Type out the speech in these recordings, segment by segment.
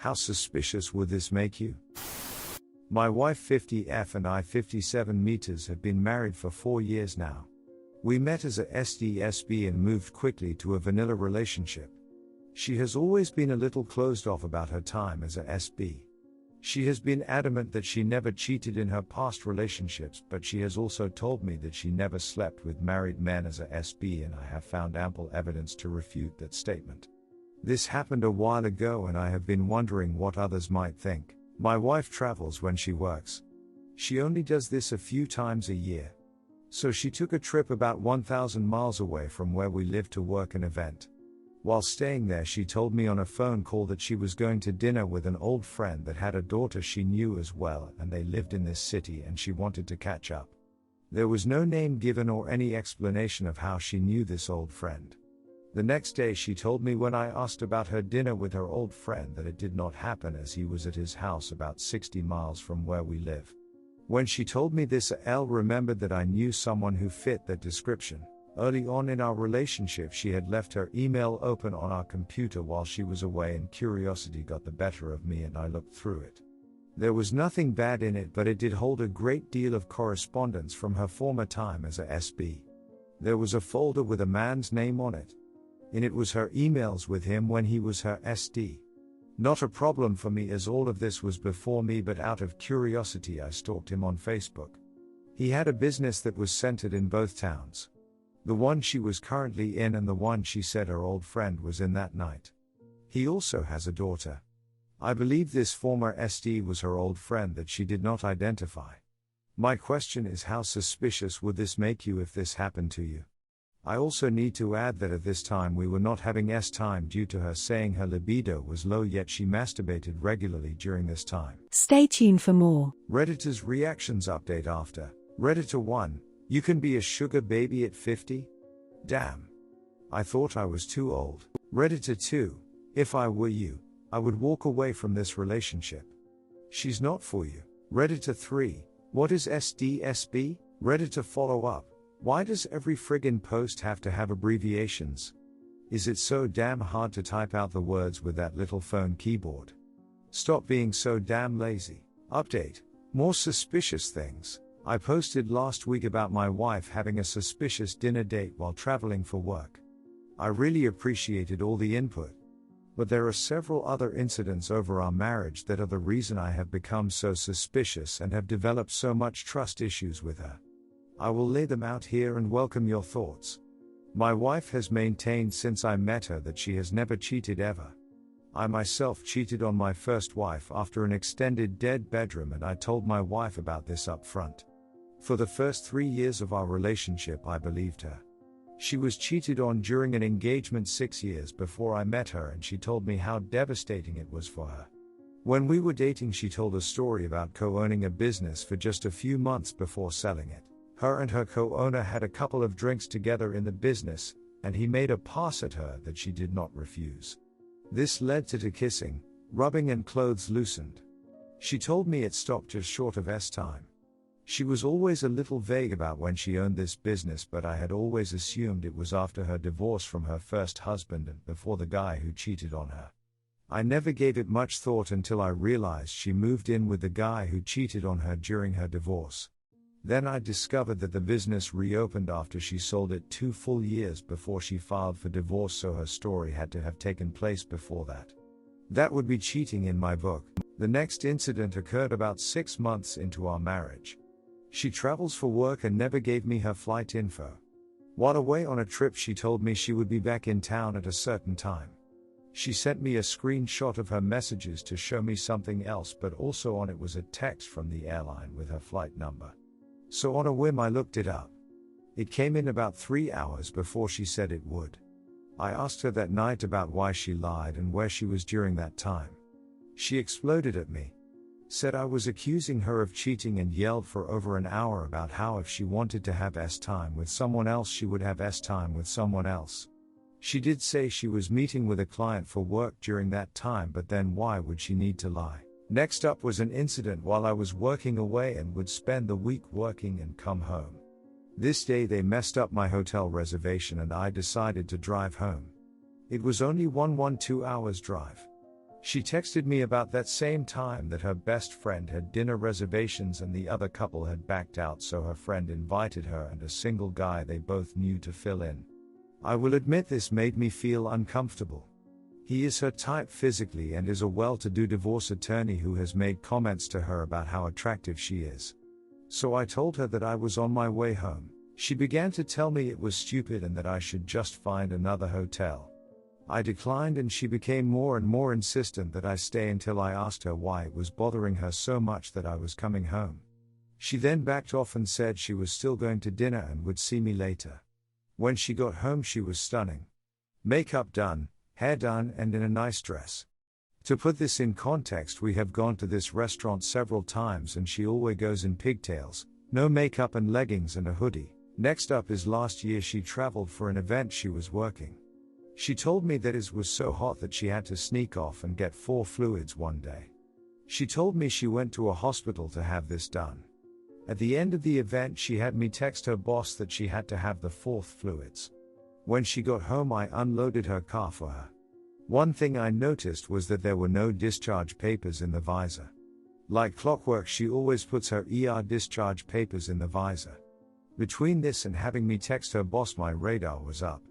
How suspicious would this make you? My wife 50F and I 57 meters have been married for 4 years now. We met as a SDSB and moved quickly to a vanilla relationship. She has always been a little closed off about her time as a SB. She has been adamant that she never cheated in her past relationships, but she has also told me that she never slept with married men as a SB, and I have found ample evidence to refute that statement. This happened a while ago and I have been wondering what others might think. My wife travels when she works. She only does this a few times a year. So she took a trip about 1,000 miles away from where we live to work an event. While staying there, she told me on a phone call that she was going to dinner with an old friend that had a daughter she knew as well, and they lived in this city and she wanted to catch up. There was no name given or any explanation of how she knew this old friend. The next day she told me when I asked about her dinner with her old friend that it did not happen as he was at his house about 60 miles from where we live. When she told me this, I remembered that I knew someone who fit that description. Early on in our relationship, she had left her email open on our computer while she was away, and curiosity got the better of me and I looked through it. There was nothing bad in it, but it did hold a great deal of correspondence from her former time as a SB. There was a folder with a man's name on it. And it was her emails with him when he was her SD. Not a problem for me as all of this was before me, but out of curiosity I stalked him on Facebook. He had a business that was centered in both towns. The one she was currently in and the one she said her old friend was in that night. He also has a daughter. I believe this former SD was her old friend that she did not identify. My question is, how suspicious would this make you if this happened to you? I also need to add that at this time we were not having time due to her saying her libido was low, yet she masturbated regularly during this time. Stay tuned for more. Redditor's reactions update after. Redditor 1, you can be a sugar baby at 50? Damn. I thought I was too old. Redditor 2, if I were you, I would walk away from this relationship. She's not for you. Redditor 3, what is SDSB? Redditor follow up. Why does every friggin' post have to have abbreviations? Is it so damn hard to type out the words with that little phone keyboard? Stop being so damn lazy. Update. More suspicious things. I posted last week about my wife having a suspicious dinner date while traveling for work. I really appreciated all the input. But there are several other incidents over our marriage that are the reason I have become so suspicious and have developed so much trust issues with her. I will lay them out here and welcome your thoughts. My wife has maintained since I met her that she has never cheated ever. I myself cheated on my first wife after an extended dead bedroom, and I told my wife about this up front. For the first 3 years of our relationship I believed her. She was cheated on during an engagement 6 years before I met her, and she told me how devastating it was for her. When we were dating, she told a story about co-owning a business for just a few months before selling it. Her and her co-owner had a couple of drinks together in the business, and he made a pass at her that she did not refuse. This led to kissing, rubbing, and clothes loosened. She told me it stopped just short of time. She was always a little vague about when she owned this business, but I had always assumed it was after her divorce from her first husband and before the guy who cheated on her. I never gave it much thought until I realized she moved in with the guy who cheated on her during her divorce. Then I discovered that the business reopened after she sold it 2 full years before she filed for divorce, so her story had to have taken place before that. That would be cheating in my book. The next incident occurred about 6 months into our marriage. She travels for work and never gave me her flight info. While away on a trip, she told me she would be back in town at a certain time. She sent me a screenshot of her messages to show me something else, but also on it was a text from the airline with her flight number. So on a whim I looked it up. It came in about 3 hours before she said it would. I asked her that night about why she lied and where she was during that time. She exploded at me. Said I was accusing her of cheating and yelled for over an hour about how if she wanted to have time with someone else she would have time with someone else. She did say she was meeting with a client for work during that time, but then why would she need to lie? Next up was an incident while I was working away and would spend the week working and come home. This day they messed up my hotel reservation and I decided to drive home. It was only 2 hours drive. She texted me about that same time that her best friend had dinner reservations and the other couple had backed out, so her friend invited her and a single guy they both knew to fill in. I will admit this made me feel uncomfortable. He is her type physically and is a well-to-do divorce attorney who has made comments to her about how attractive she is. So I told her that I was on my way home. She began to tell me it was stupid and that I should just find another hotel. I declined and she became more and more insistent that I stay until I asked her why it was bothering her so much that I was coming home. She then backed off and said she was still going to dinner and would see me later. When she got home she was stunning. Makeup done, hair done and in a nice dress. To put this in context, we have gone to this restaurant several times and she always goes in pigtails, no makeup and leggings and a hoodie. Next up is last year she traveled for an event she was working. She told me that it was so hot that she had to sneak off and get 4 fluids one day. She told me she went to a hospital to have this done. At the end of the event she had me text her boss that she had to have the 4th fluids. When she got home I unloaded her car for her. One thing I noticed was that there were no discharge papers in the visor. Like clockwork she always puts her ER discharge papers in the visor. Between this and having me text her boss my radar was up.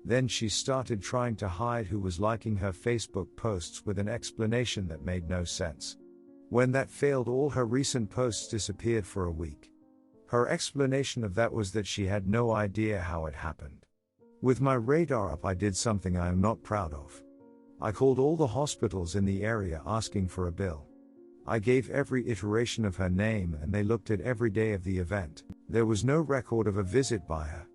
Then she started trying to hide who was liking her Facebook posts with an explanation that made no sense. When that failed, all her recent posts disappeared for a week. Her explanation of that was that she had no idea how it happened. With my radar up I did something I am not proud of. I called all the hospitals in the area asking for a bill. I gave every iteration of her name and they looked at every day of the event. There was no record of a visit by her.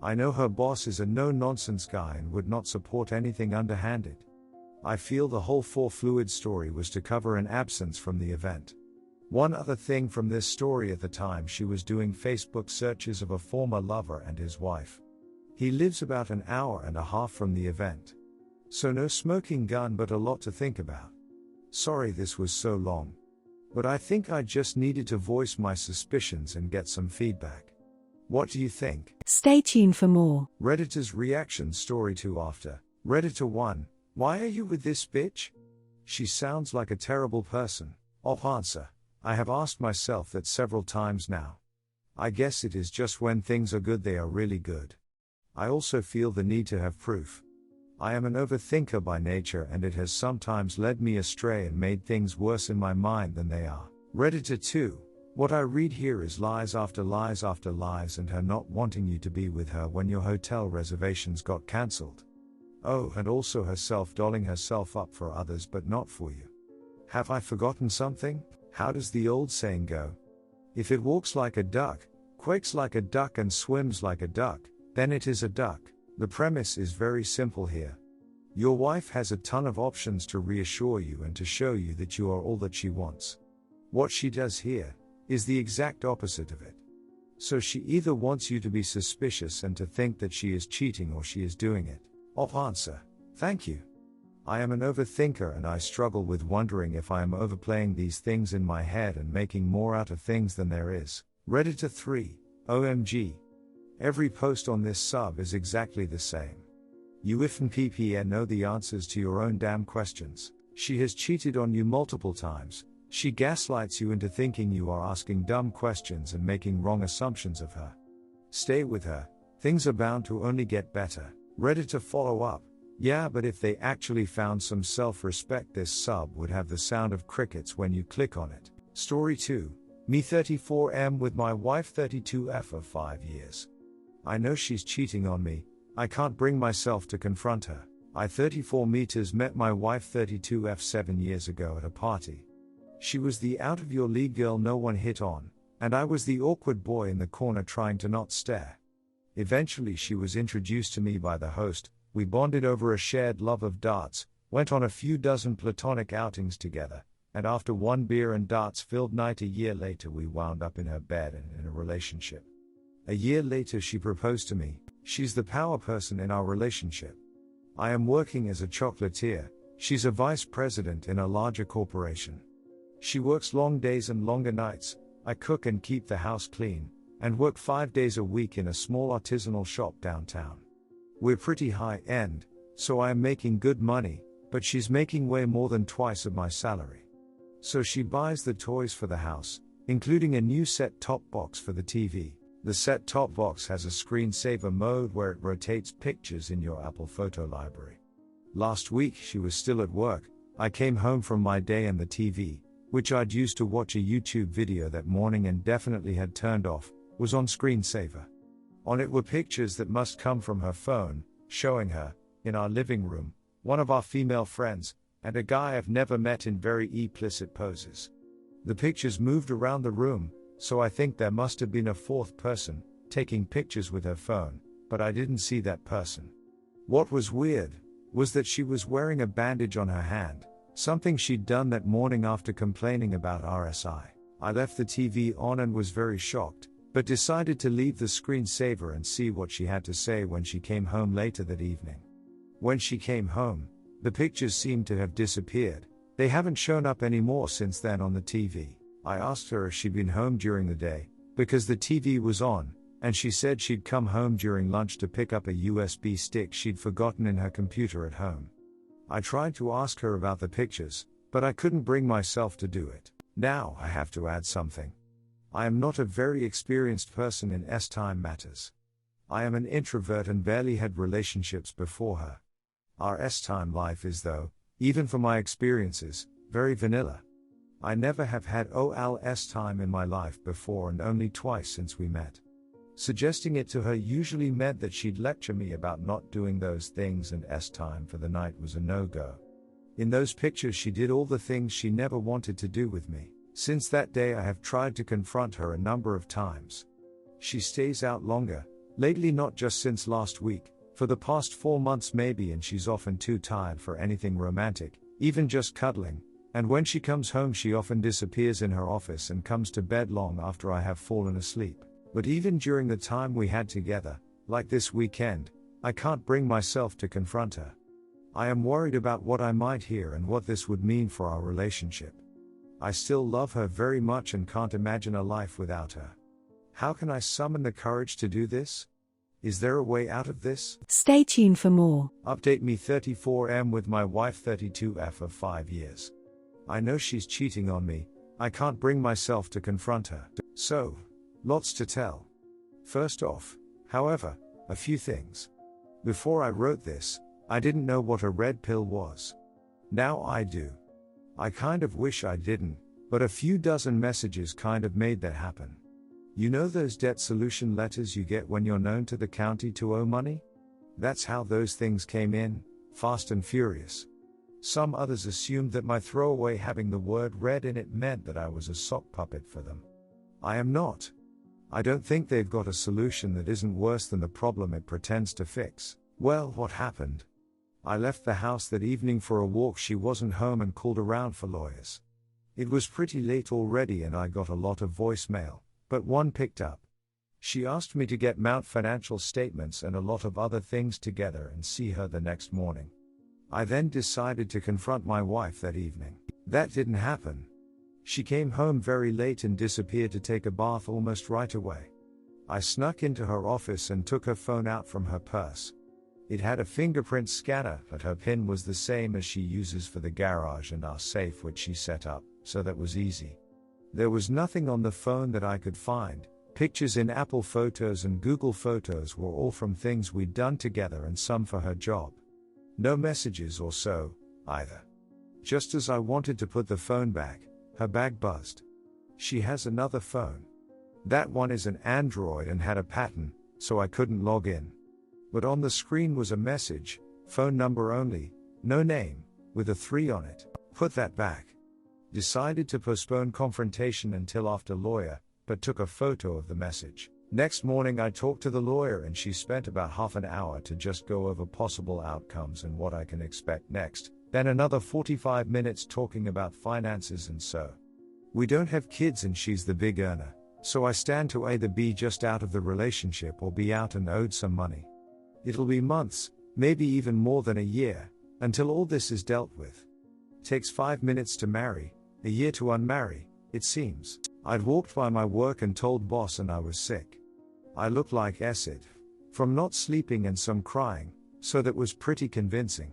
I know her boss is a no-nonsense guy and would not support anything underhanded. I feel the whole 4 fluid story was to cover an absence from the event. One other thing from this story: at the time she was doing Facebook searches of a former lover and his wife. He lives about an hour and a half from the event. So no smoking gun, but a lot to think about. Sorry this was so long. But I think I just needed to voice my suspicions and get some feedback. What do you think? Stay tuned for more. Redditor's reaction story 2 after. Redditor 1, why are you with this bitch? She sounds like a terrible person. Answer, I have asked myself that several times now. I guess it is just when things are good they are really good. I also feel the need to have proof. I am an overthinker by nature and it has sometimes led me astray and made things worse in my mind than they are. Redditor 2, what I read here is lies after lies after lies and her not wanting you to be with her when your hotel reservations got cancelled. Oh, and also herself dolling herself up for others but not for you. Have I forgotten something? How does the old saying go? If it walks like a duck, quakes like a duck and swims like a duck, then it is a duck. The premise is very simple here. Your wife has a ton of options to reassure you and to show you that you are all that she wants. What she does here is the exact opposite of it. So she either wants you to be suspicious and to think that she is cheating or she is doing it. Answer, thank you. I am an overthinker and I struggle with wondering if I am overplaying these things in my head and making more out of things than there is. Redditor 3, OMG. Every post on this sub is exactly the same. You ifn ppn know the answers to your own damn questions. She has cheated on you multiple times. She gaslights you into thinking you are asking dumb questions and making wrong assumptions of her. Stay with her, things are bound to only get better. Redditor follow up, yeah, but if they actually found some self-respect this sub would have the sound of crickets when you click on it. Story 2, me 34M with my wife 32F of 5 years. I know she's cheating on me, I can't bring myself to confront her. I 34 meters met my wife 32F 7 years ago at a party. She was the out of your league girl no one hit on, and I was the awkward boy in the corner trying to not stare. Eventually she was introduced to me by the host, we bonded over a shared love of darts, went on a few dozen platonic outings together, and after one beer and darts-filled night a year later we wound up in her bed and in a relationship. A year later she proposed to me. She's the power person in our relationship. I am working as a chocolatier, she's a vice president in a larger corporation. She works long days and longer nights, I cook and keep the house clean, and work 5 days a week in a small artisanal shop downtown. We're pretty high end, so I am making good money, but she's making way more than twice of my salary. So she buys the toys for the house, including a new set-top box for the TV. The set-top box has a screensaver mode where it rotates pictures in your Apple photo library. Last week she was still at work. I came home from my day and the TV, which I'd used to watch a YouTube video that morning and definitely had turned off, was on screensaver. On it were pictures that must come from her phone, showing her, in our living room, one of our female friends, and a guy I've never met in very implicit poses. The pictures moved around the room, so I think there must have been a fourth person, taking pictures with her phone, but I didn't see that person. What was weird, was that she was wearing a bandage on her hand, something she'd done that morning after complaining about RSI. I left the TV on and was very shocked, but decided to leave the screensaver and see what she had to say when she came home later that evening. When she came home, the pictures seemed to have disappeared. They haven't shown up anymore since then on the TV. I asked her if she'd been home during the day, because the TV was on, and she said she'd come home during lunch to pick up a USB stick she'd forgotten in her computer at home. I tried to ask her about the pictures, but I couldn't bring myself to do it. Now I have to add something. I am not a very experienced person in S-time matters. I am an introvert and barely had relationships before her. Our S-time life is, though, even for my experiences, very vanilla. I never have had S-time in my life before and only twice since we met. Suggesting it to her usually meant that she'd lecture me about not doing those things, and S-time for the night was a no-go. In those pictures she did all the things she never wanted to do with me. Since that day I have tried to confront her a number of times. She stays out longer, lately not just since last week, for the past 4 months maybe, and she's often too tired for anything romantic, even just cuddling, and when she comes home she often disappears in her office and comes to bed long after I have fallen asleep. But even during the time we had together, like this weekend, I can't bring myself to confront her. I am worried about what I might hear and what this would mean for our relationship. I still love her very much and can't imagine a life without her. How can I summon the courage to do this? Is there a way out of this? Stay tuned for more. Update me. 34M with my wife 32F of 5 years. I know she's cheating on me. I can't bring myself to confront her. So, lots to tell. First off, however, a few things. Before I wrote this, I didn't know what a red pill was. Now I do. I kind of wish I didn't, but a few dozen messages kind of made that happen. You know those debt solution letters you get when you're known to the county to owe money? That's how those things came in, fast and furious. Some others assumed that my throwaway having the word red in it meant that I was a sock puppet for them. I am not. I don't think they've got a solution that isn't worse than the problem it pretends to fix. Well, what happened? I left the house that evening for a walk. She wasn't home and called around for lawyers. It was pretty late already and I got a lot of voicemail, but one picked up. She asked me to get Mount financial statements and a lot of other things together and see her the next morning. I then decided to confront my wife that evening. That didn't happen. She came home very late and disappeared to take a bath almost right away. I snuck into her office and took her phone out from her purse. It had a fingerprint scanner, but her PIN was the same as she uses for the garage and our safe, which she set up, so that was easy. There was nothing on the phone that I could find. Pictures in Apple Photos and Google Photos were all from things we'd done together and some for her job. No messages or so, either. Just as I wanted to put the phone back, her bag buzzed. She has another phone. That one is an Android and had a pattern, so I couldn't log in. But on the screen was a message, phone number only, no name, with a 3 on it. Put that back. Decided to postpone confrontation until after lawyer, but took a photo of the message. Next morning I talked to the lawyer and she spent about half an hour to just go over possible outcomes and what I can expect next, then another 45 minutes talking about finances and so. We don't have kids and she's the big earner, so I stand to either be just out of the relationship or be out and owed some money. It'll be months, maybe even more than a year, until all this is dealt with. Takes 5 minutes to marry, a year to unmarry, it seems. I'd walked by my work and told boss and I was sick. I looked like acid, from not sleeping and some crying, so that was pretty convincing.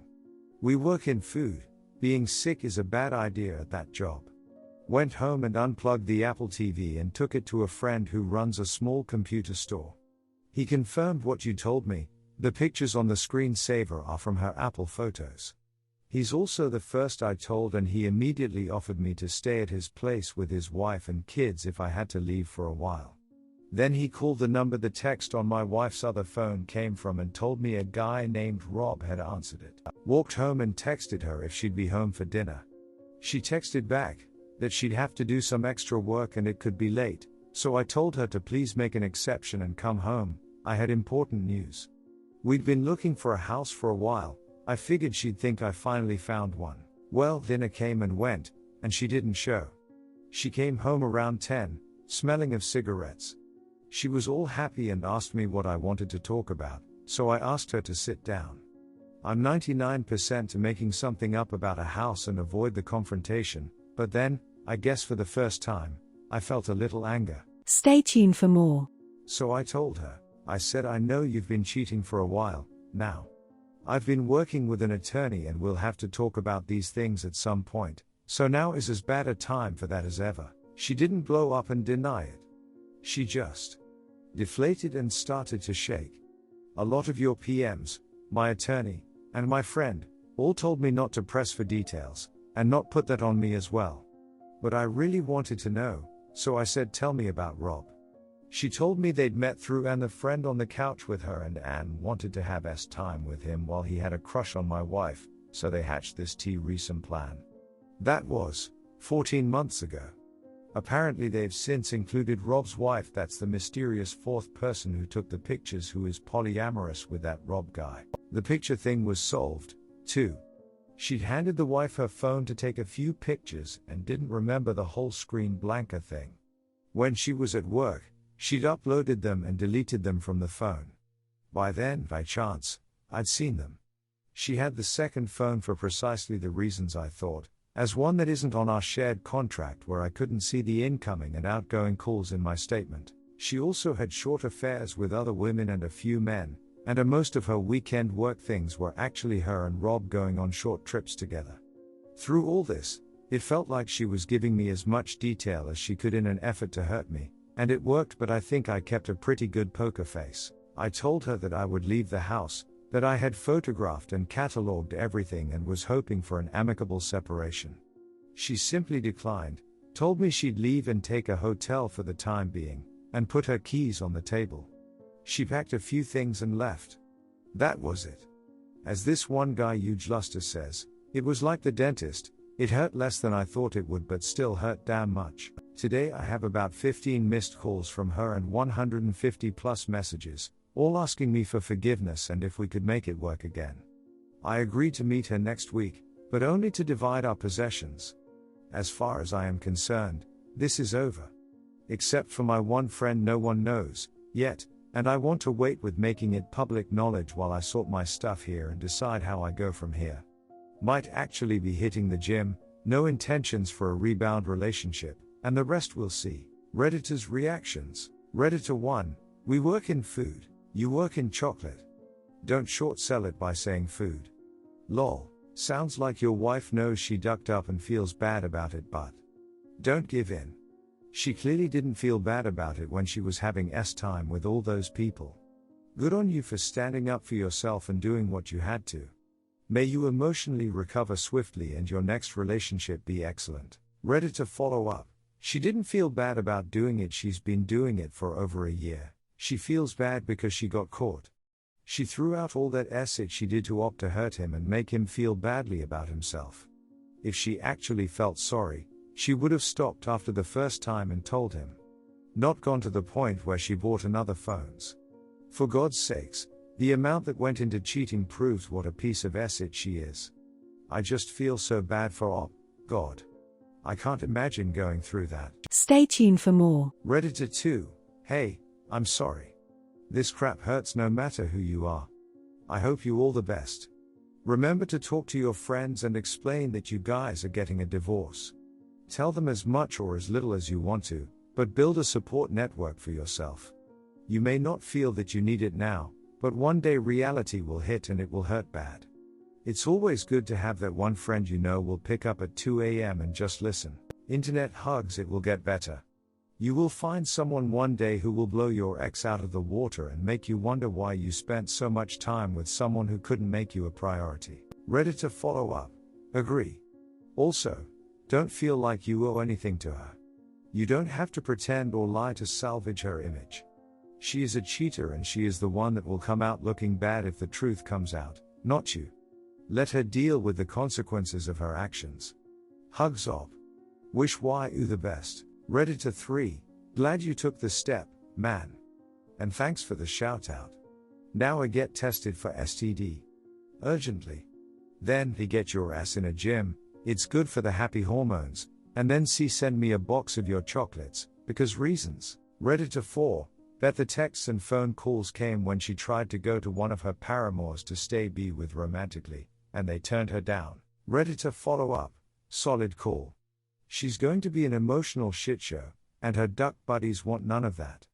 We work in food. Being sick is a bad idea at that job. Went home and unplugged the Apple TV and took it to a friend who runs a small computer store. He confirmed what you told me, the pictures on the screensaver are from her Apple photos. He's also the first I told, and he immediately offered me to stay at his place with his wife and kids if I had to leave for a while. Then he called the number the text on my wife's other phone came from and told me a guy named Rob had answered it. Walked home and texted her if she'd be home for dinner. She texted back that she'd have to do some extra work and it could be late, so I told her to please make an exception and come home. I had important news. We'd been looking for a house for a while. I figured she'd think I finally found one. Well, dinner came and went, and she didn't show. She came home around 10, smelling of cigarettes. She was all happy and asked me what I wanted to talk about, so I asked her to sit down. I'm 99% to making something up about a house and avoid the confrontation, but then, I guess for the first time, I felt a little anger. Stay tuned for more. So I told her, I said, I know you've been cheating for a while now. I've been working with an attorney and we'll have to talk about these things at some point, so now is as bad a time for that as ever. She didn't blow up and deny it. She just deflated and started to shake. A lot of your PMs, my attorney, and my friend, all told me not to press for details, and not put that on me as well. But I really wanted to know, so I said, tell me about Rob. She told me they'd met through Anne, the friend on the couch with her, and Anne wanted to have time with him while he had a crush on my wife, so they hatched this Foursome plan. That was 14 months ago. Apparently they've since included Rob's wife, that's the mysterious fourth person who took the pictures, who is polyamorous with that Rob guy. The picture thing was solved, too. She'd handed the wife her phone to take a few pictures and didn't remember the whole screen blanker thing. When she was at work, she'd uploaded them and deleted them from the phone. By then, by chance, I'd seen them. She had the second phone for precisely the reasons I thought, as one that isn't on our shared contract where I couldn't see the incoming and outgoing calls in my statement. She also had short affairs with other women and a few men, and most of her weekend work things were actually her and Rob going on short trips together. Through all this, it felt like she was giving me as much detail as she could in an effort to hurt me. And it worked, but I think I kept a pretty good poker face. I told her that I would leave the house, that I had photographed and catalogued everything and was hoping for an amicable separation. She simply declined, told me she'd leave and take a hotel for the time being, and put her keys on the table. She packed a few things and left. That was it. As this one guy Huge Luster says, it was like the dentist, it hurt less than I thought it would, but still hurt damn much. Today I have about 15 missed calls from her and 150 plus messages, all asking me for forgiveness and if we could make it work again. I agreed to meet her next week, but only to divide our possessions. As far as I am concerned, this is over. Except for my one friend, no one knows yet, and I want to wait with making it public knowledge while I sort my stuff here and decide how I go from here. Might actually be hitting the gym, no intentions for a rebound relationship, and the rest we'll see. Redditor's reactions. Redditor 1, we work in food, you work in chocolate. Don't short sell it by saying food. Lol, sounds like your wife knows she ducked up and feels bad about it, but don't give in. She clearly didn't feel bad about it when she was having time with all those people. Good on you for standing up for yourself and doing what you had to. May you emotionally recover swiftly and your next relationship be excellent. Redditor follow-up. She didn't feel bad about doing it, she's been doing it for over a year. She feels bad because she got caught. She threw out all that shit she did to opt to hurt him and make him feel badly about himself. If she actually felt sorry, she would have stopped after the first time and told him. Not gone to the point where she bought another phones. For God's sakes, the amount that went into cheating proves what a piece of shit she is. I just feel so bad for God. I can't imagine going through that. Stay tuned for more. Redditor 2, hey, I'm sorry. This crap hurts no matter who you are. I hope you all the best. Remember to talk to your friends and explain that you guys are getting a divorce. Tell them as much or as little as you want to, but build a support network for yourself. You may not feel that you need it now, but one day reality will hit and it will hurt bad. It's always good to have that one friend you know will pick up at 2 a.m. and just listen. Internet hugs, it will get better. You will find someone one day who will blow your ex out of the water and make you wonder why you spent so much time with someone who couldn't make you a priority. Ready to follow up? Agree. Also, don't feel like you owe anything to her. You don't have to pretend or lie to salvage her image. She is a cheater and she is the one that will come out looking bad if the truth comes out, not you. Let her deal with the consequences of her actions. Hugs up. Wish you the best. Reddit 3, glad you took the step, man. And thanks for the shout out. Now I get tested for STD. Urgently. Then he get your ass in a gym, it's good for the happy hormones, and then send me a box of your chocolates, because reasons. Reddit 4, bet the texts and phone calls came when she tried to go to one of her paramours to stay be with romantically, and they turned her down. Reddit follow up, solid call. She's going to be an emotional shit show, and her duck buddies want none of that.